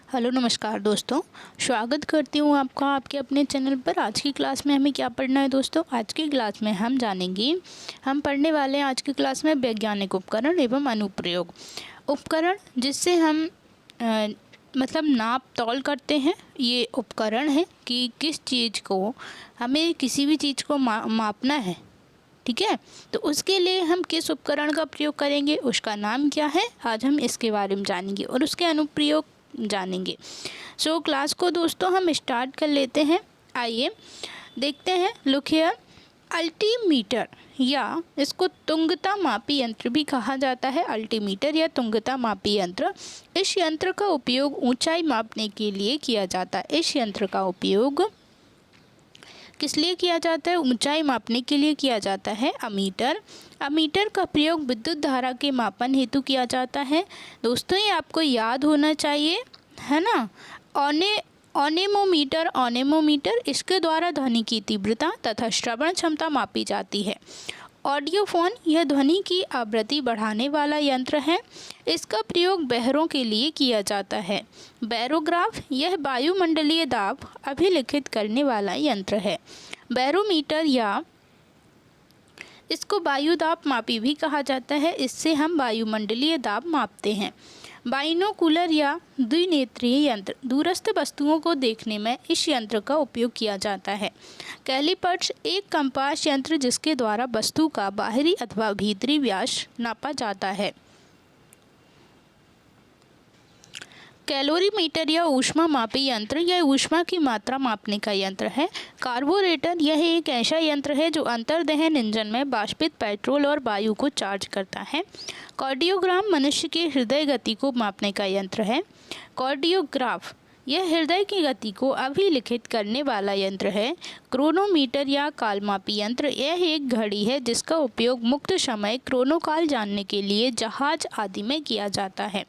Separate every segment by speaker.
Speaker 1: Hello नमस्कार दोस्तों, स्वागत करती हूँ आपका आपके अपने चैनल पर। आज की क्लास में हमें क्या पढ़ना है दोस्तों? आज की क्लास में हम जानेंगे, हम पढ़ने वाले हैं आज की क्लास में वैज्ञानिक उपकरण एवं अनुप्रयोग। उपकरण जिससे हम मतलब नाप तौल करते हैं, ये उपकरण है कि किस चीज़ को हमें किसी भी चीज़ को मापना है, ठीक है। तो उसके लिए हम किस उपकरण का प्रयोग करेंगे, उसका नाम क्या है, आज हम इसके बारे में जानेंगे और उसके अनुप्रयोग जानेंगे। सो क्लास को दोस्तों हम स्टार्ट कर लेते हैं। आइए देखते हैं। लुक हियर, अल्टीमीटर या इसको तुंगता मापी यंत्र भी कहा जाता है। अल्टीमीटर या तुंगता मापी यंत्र, इस यंत्र का उपयोग ऊंचाई मापने के लिए किया जाता है। इस यंत्र का उपयोग किस लिए किया जाता है? ऊंचाई मापने के लिए किया जाता है। अमीटर, अमीटर का प्रयोग विद्युत धारा के मापन हेतु किया जाता है। दोस्तों ये आपको याद होना चाहिए, है ना। ओनेमोमीटर, ओनेमोमीटर इसके द्वारा ध्वनि की तीव्रता तथा श्रवण क्षमता मापी जाती है। ऑडियोफोन, यह ध्वनि की आवृत्ति बढ़ाने वाला यंत्र है। इसका प्रयोग बहरों के लिए किया जाता है। बैरोग्राफ, यह वायुमंडलीय दाब अभिलिखित करने वाला यंत्र है। बैरोमीटर या इसको वायु दाब मापी भी कहा जाता है, इससे हम वायुमंडलीय दाब मापते हैं। बाइनोकुलर या द्विनेत्रीय यंत्र, दूरस्थ वस्तुओं को देखने में इस यंत्र का उपयोग किया जाता है। कैलिपर्स, एक कंपास यंत्र जिसके द्वारा वस्तु का बाहरी अथवा भीतरी व्यास नापा जाता है। कैलोरीमीटर या ऊष्मा मापी यंत्र, यह ऊष्मा की मात्रा मापने का यंत्र है। कार्बोरेटर, यह एक ऐसा यंत्र है जो अंतर्दहन इंजन में वाष्पित पेट्रोल और वायु को चार्ज करता है। कार्डियोग्राम, मनुष्य के हृदय गति को मापने का यंत्र है। कार्डियोग्राफ, यह हृदय की गति को अभिलिखित करने वाला यंत्र है। क्रोनोमीटर या कालमापी यंत्र, यह एक घड़ी है जिसका उपयोग मुक्त समय क्रोनोकाल जानने के लिए जहाज आदि में किया जाता है।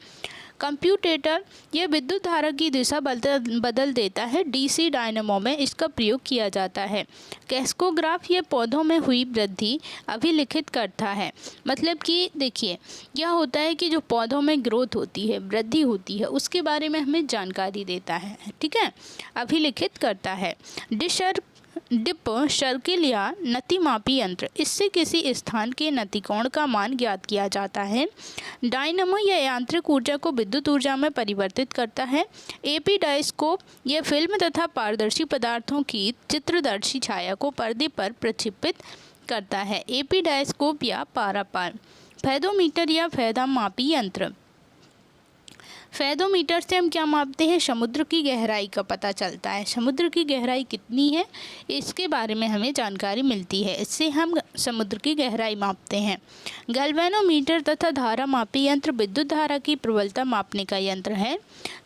Speaker 1: कंप्यूटेटर, यह विद्युत धारा की दिशा बदल देता है। डीसी डायनेमो में इसका प्रयोग किया जाता है। कैस्कोग्राफ, यह पौधों में हुई वृद्धि अभिलिखित करता है। मतलब कि देखिए, यह होता है कि जो पौधों में ग्रोथ होती है, वृद्धि होती है, उसके बारे में हमें जानकारी देता है, ठीक है, अभिलिखित करता है। डिप सर्किल या नतिमापी यंत्र, इससे किसी स्थान के नतिकोण का मान ज्ञात किया जाता है। डायनमो, यह यांत्रिक ऊर्जा को विद्युत ऊर्जा में परिवर्तित करता है। एपीडायस्कोप, यह फिल्म तथा पारदर्शी पदार्थों की चित्रदर्शी छाया को पर्दे पर प्रक्षेपित करता है। एपीडायस्कोप या पारापार। फेदोमीटर या फेदा मापी यंत्र, फेदोमीटर से हम क्या मापते हैं? समुद्र की गहराई का पता चलता है। समुद्र की गहराई कितनी है, इसके बारे में हमें जानकारी मिलती है, इससे हम समुद्र की गहराई मापते हैं। गैल्वेनोमीटर तथा धारा मापी यंत्र, विद्युत धारा की प्रबलता मापने का यंत्र है।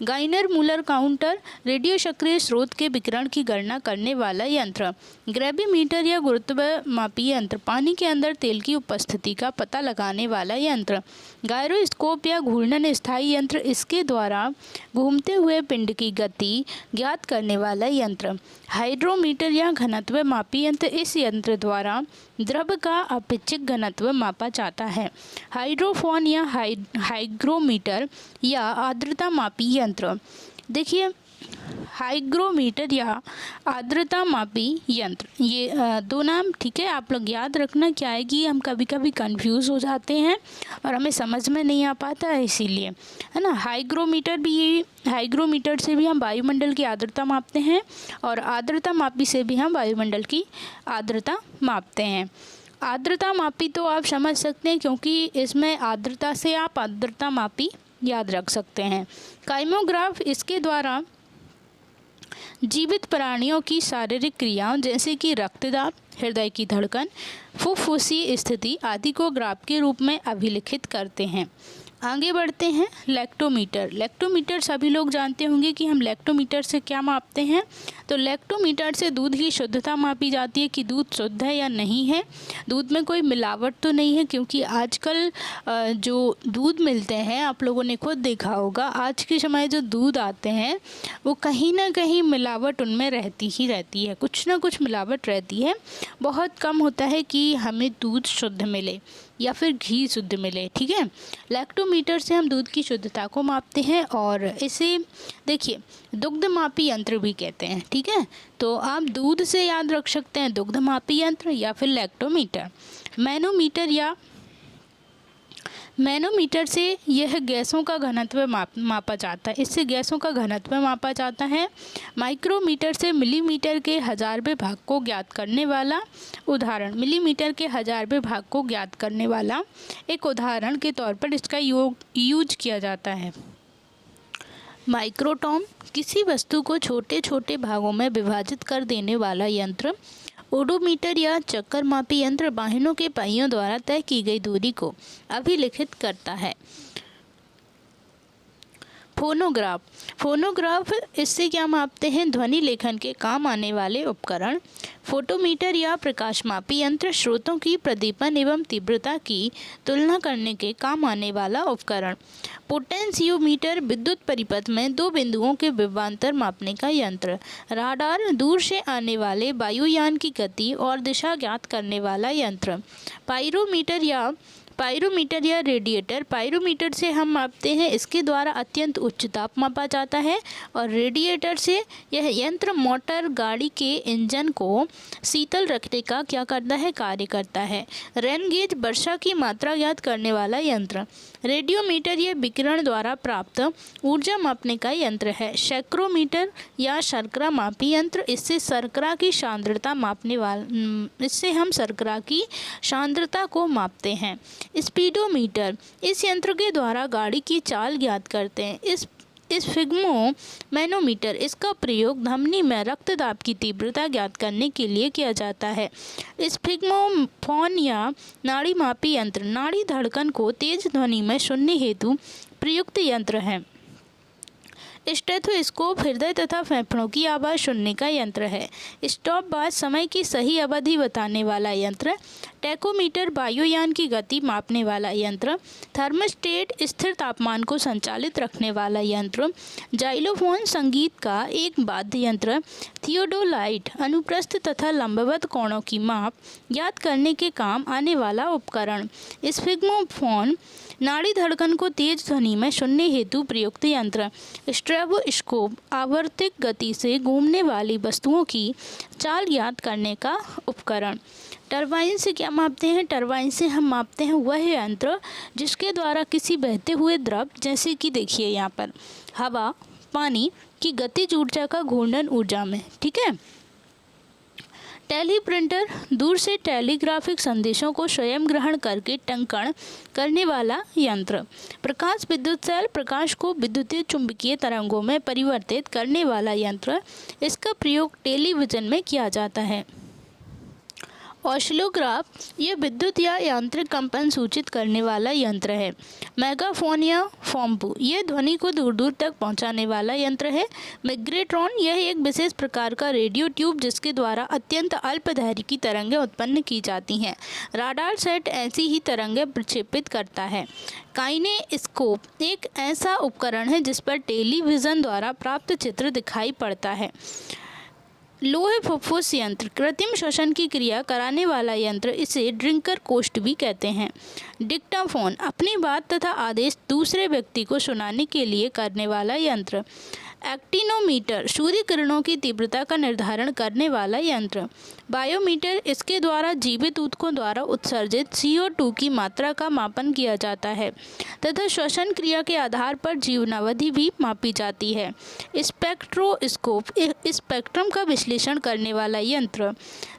Speaker 1: गाइनर मूलर काउंटर, रेडियो सक्रिय स्रोत के विकिरण की गणना करने वाला यंत्र। ग्रेविमीटर या गुरुत्व मापी यंत्र, पानी के अंदर तेल की उपस्थिति का पता लगाने वाला यंत्र। गायरोस्कोप या घूर्णन स्थायी यंत्र, इसके द्वारा घूमते हुए पिंड की गति ज्ञात करने वाला यंत्र। हाइड्रोमीटर या घनत्व मापी यंत्र, इस यंत्र द्वारा द्रव का अपेक्षित घनत्व मापा जाता है। हाइड्रोफोन या हाइग्रोमीटर या आर्द्रता मापी यंत्र, देखिए हाइग्रोमीटर या आर्द्रता मापी यंत्र, ये दो नाम, ठीक है, आप लोग याद रखना। क्या है कि हम कभी कभी कंफ्यूज हो जाते हैं और हमें समझ में नहीं आ पाता है, इसीलिए, है ना। हाइग्रोमीटर से भी हम वायुमंडल की आर्द्रता मापते हैं और आर्द्रता मापी से भी हम वायुमंडल की आर्द्रता मापते हैं। आर्द्रता मापी तो आप समझ सकते हैं, क्योंकि इसमें आर्द्रता से आप आर्द्रता मापी याद रख सकते हैं। काइमोग्राफ, इसके द्वारा जीवित प्राणियों की शारीरिक क्रियाओं जैसे कि रक्तदाब, हृदय की धड़कन, फुफ्फुसी स्थिति आदि को ग्राफ के रूप में अभिलिखित करते हैं। आगे बढ़ते हैं। लैक्टोमीटर, लैक्टोमीटर सभी लोग जानते होंगे कि हम लैक्टोमीटर से क्या मापते हैं। तो लैक्टोमीटर से दूध की शुद्धता मापी जाती है कि दूध शुद्ध है या नहीं है, दूध में कोई मिलावट तो नहीं है, क्योंकि आजकल जो दूध मिलते हैं, आप लोगों ने खुद देखा होगा, आज के समय जो दूध आते हैं वो कहीं ना कहीं मिलावट उनमें रहती ही रहती है, कुछ ना कुछ मिलावट रहती है। बहुत कम होता है कि हमें दूध शुद्ध मिले। या फिर घी शुद्ध मिले, ठीक है। लैक्टोमीटर से हम दूध की शुद्धता को मापते हैं और इसे देखिए दुग्ध मापी यंत्र भी कहते हैं, ठीक है। तो आप दूध से याद रख सकते हैं दुग्ध मापी यंत्र या फिर लैक्टोमीटर। मैनोमीटर से यह गैसों का घनत्व मापा जाता है, इससे गैसों का घनत्व मापा जाता है। माइक्रोमीटर से मिलीमीटर के 1000वें भाग को ज्ञात करने वाला उदाहरण, मिलीमीटर के 1000वें भाग को ज्ञात करने वाला एक उदाहरण के तौर पर इसका यूज किया जाता है। माइक्रोटॉम किसी वस्तु को छोटे छोटे भागों में विभाजित कर देने वाला यंत्र। ओडोमीटर या चक्कर मापी यंत्र वाहनों के पहियों द्वारा तय की गई दूरी को अभिलिखित करता है। फोनोग्राफ इससे क्या मापते हैं? ध्वनि लेखन के काम आने वाले उपकरण। फोटोमीटर या प्रकाश मापी यंत्र स्रोतों की प्रदीपन एवं तीव्रता की तुलना करने के काम आने वाला उपकरण। पोटेंशियोमीटर विद्युत परिपथ में दो बिंदुओं के विभवांतर मापने का यंत्र। राडार दूर से आने वाले वायुयान की गति और दिशा ज्ञात करने वाला यंत्र। पायरोमीटर या रेडिएटर, पायरोमीटर से हम मापते हैं, इसके द्वारा अत्यंत उच्च ताप मापा जाता है। और रेडिएटर से यह यंत्र मोटर गाड़ी के इंजन को शीतल रखने का क्या करता है? कार्य करता है। रेन गेज वर्षा की मात्रा ज्ञात करने वाला यंत्र। रेडियोमीटर यह विकिरण द्वारा प्राप्त ऊर्जा मापने का यंत्र है। शैक्रोमीटर या शर्करा मापी यंत्र, इससे हम शर्करा की सांद्रता को मापते हैं। स्पीडोमीटर इस यंत्र के द्वारा गाड़ी की चाल ज्ञात करते हैं। मैनोमीटर इसका प्रयोग धमनी में रक्तदाब की तीव्रता ज्ञात करने के लिए किया जाता है। स्फिग्मोफोन या नाड़ी मापी यंत्र नाड़ी धड़कन को तेज ध्वनि में सुनने हेतु प्रयुक्त यंत्र है। स्टेथोस्कोप हृदय तथा फेफड़ों की आवाज़ सुनने का यंत्र है। स्टॉपवॉच समय की सही अवधि बताने वाला यंत्र। टैकोमीटर वायुयान की गति मापने वाला यंत्र। थर्मोस्टेट स्थिर तापमान को संचालित रखने वाला यंत्र। जाइलोफोन संगीत का एक वाद्य यंत्र। थियोडोलाइट अनुप्रस्थ तथा लंबवत कोणों की माप ज्ञात करने के काम आने वाला उपकरण। स्फिग्मोफोन नाड़ी धड़कन को तेज ध्वनि में सुनने हेतु प्रयुक्त यंत्र। स्ट्रेबोस्कोप आवर्तिक गति से घूमने वाली वस्तुओं की चाल ज्ञात करने का उपकरण। टरबाइन से क्या मापते हैं? टरबाइन से हम मापते हैं वह यंत्र जिसके द्वारा किसी बहते हुए द्रव, जैसे कि देखिए यहाँ पर हवा, पानी की गतिज ऊर्जा का घूर्णन ऊर्जा में, ठीक है। टेलीप्रिंटर दूर से टेलीग्राफिक संदेशों को स्वयं ग्रहण करके टंकण करने वाला यंत्र। प्रकाश विद्युत सेल प्रकाश को विद्युतीय चुंबकीय तरंगों में परिवर्तित करने वाला यंत्र। इसका प्रयोग टेलीविजन में किया जाता है। ऑसिलोग्राफ यह विद्युत या यांत्रिक कंपन सूचित करने वाला यंत्र है। मेगाफोन या फोम्बू यह ध्वनि को दूर दूर तक पहुंचाने वाला यंत्र है। मैग्नेट्रॉन यह एक विशेष प्रकार का रेडियो ट्यूब जिसके द्वारा अत्यंत अल्पधारी की तरंगें उत्पन्न की जाती हैं। राडार सेट ऐसी ही तरंगें प्रक्षेपित करता है। काइनेस्कोप एक ऐसा उपकरण है जिस पर टेलीविज़न द्वारा प्राप्त चित्र दिखाई पड़ता है। लोहे फुफ्फुस यंत्र कृत्रिम श्वसन की क्रिया कराने वाला यंत्र, इसे ड्रिंकर कोष्ठ भी कहते हैं। डिक्टाफोन अपनी बात तथा आदेश दूसरे व्यक्ति को सुनाने के लिए करने वाला यंत्र। एक्टिनोमीटर सूर्य किरणों की तीव्रता का निर्धारण करने वाला यंत्र। बायोमीटर इसके द्वारा जीवित ऊतकों द्वारा उत्सर्जित CO2 की मात्रा का मापन किया जाता है तथा श्वसन क्रिया के आधार पर जीवनावधि भी मापी जाती है। स्पेक्ट्रोस्कोप स्पेक्ट्रम का विश्लेषण करने वाला यंत्र।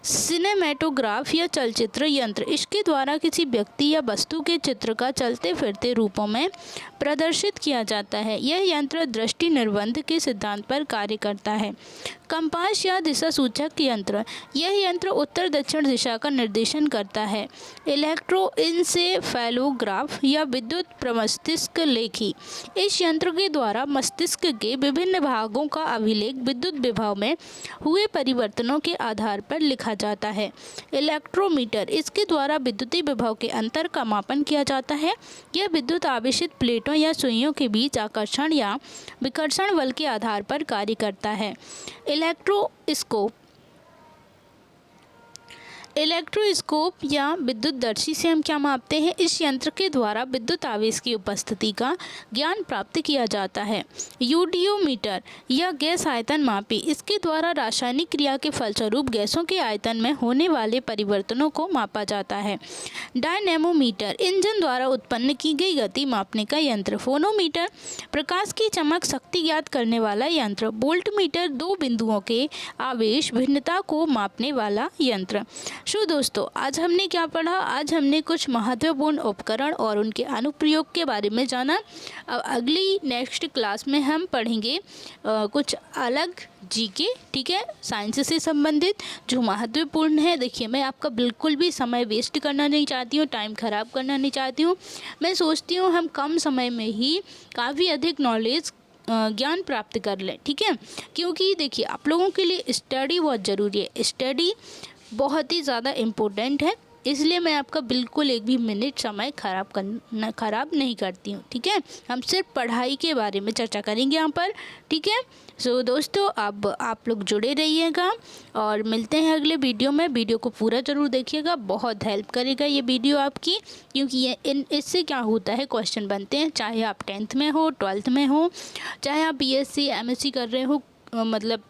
Speaker 1: सिनेमेटोग्राफ या चलचित्र यंत्र, इसके द्वारा किसी व्यक्ति या वस्तु के चित्र का चलते फिरते रूपों में प्रदर्शित किया जाता है। यह यंत्र दृष्टि निर्बंध के सिद्धांत पर कार्य करता है। कंपास या दिशा सूचक यंत्र, यह यंत्र उत्तर दक्षिण दिशा का निर्देशन करता है। इलेक्ट्रोइंसेफेलोग्राफ या विद्युत प्रमस्तिष्क लेखी, इस यंत्र के द्वारा मस्तिष्क के विभिन्न भागों का अभिलेख विद्युत विभव में हुए परिवर्तनों के आधार पर लिखा जाता है। इलेक्ट्रोमीटर, इसके द्वारा विद्युतीय विभव के अंतर का मापन किया जाता है। यह विद्युत आवेशित प्लेटों या सुइयों के बीच आकर्षण या विकर्षण बल के आधार पर कार्य करता है। इलेक्ट्रोस्कोप इलेक्ट्रोस्कोप या विद्युतदर्शी से हम क्या मापते हैं? इस यंत्र के द्वारा विद्युत आवेश की उपस्थिति का ज्ञान प्राप्त किया जाता है। यूडियोमीटर या गैस आयतन मापी, इसके द्वारा रासायनिक क्रिया के फलस्वरूप गैसों के आयतन में होने वाले परिवर्तनों को मापा जाता है। डायनेमोमीटर, इंजन द्वारा उत्पन्न की गई गति मापने का यंत्र। फोनोमीटर, प्रकाश की चमक शक्ति ज्ञात करने वाला यंत्र। वोल्टमीटर, दो बिंदुओं के आवेश भिन्नता को मापने वाला यंत्र। सो दोस्तों, आज हमने क्या पढ़ा? आज हमने कुछ महत्वपूर्ण उपकरण और उनके अनुप्रयोग के बारे में जाना। अब अगली नेक्स्ट क्लास में हम पढ़ेंगे कुछ अलग जीके, ठीक है, साइंस से संबंधित जो महत्वपूर्ण है। देखिए, मैं आपका बिल्कुल भी समय वेस्ट करना नहीं चाहती हूँ, टाइम ख़राब करना नहीं चाहती हूँ। मैं सोचती हूँ हम कम समय में ही काफ़ी अधिक नॉलेज ज्ञान प्राप्त कर लें, ठीक है। क्योंकि देखिए, आप लोगों के लिए स्टडी बहुत ज़रूरी है, स्टडी बहुत ही ज़्यादा इम्पोर्टेंट है। इसलिए मैं आपका बिल्कुल एक भी मिनट समय ख़राब नहीं करती हूँ, ठीक है। हम सिर्फ पढ़ाई के बारे में चर्चा करेंगे यहाँ पर, ठीक है। सो दोस्तों, अब आप लोग जुड़े रहिएगा और मिलते हैं अगले वीडियो में। वीडियो को पूरा ज़रूर देखिएगा, बहुत हेल्प करेगा ये वीडियो आपकी, क्योंकि ये इससे क्या होता है, क्वेश्चन बनते हैं। चाहे आप 10th में हो, 12th में हो, चाहे आप BSc MSc कर रहे हो, मतलब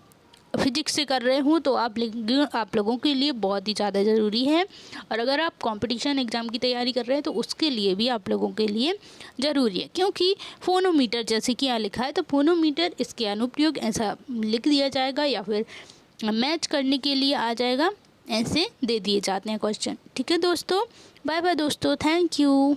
Speaker 1: फिजिक्स से कर रहे हूँ, तो आप लोगों के लिए बहुत ही ज़्यादा ज़रूरी है। और अगर आप कंपटीशन एग्ज़ाम की तैयारी कर रहे हैं तो उसके लिए भी आप लोगों के लिए ज़रूरी है। क्योंकि फोनोमीटर, जैसे कि यहाँ लिखा है, तो फोनोमीटर, इसके अनुप्रयोग ऐसा लिख दिया जाएगा या फिर मैच करने के लिए आ जाएगा, ऐसे दे दिए जाते हैं क्वेश्चन, ठीक है दोस्तों। बाय बाय दोस्तों, थैंक यू।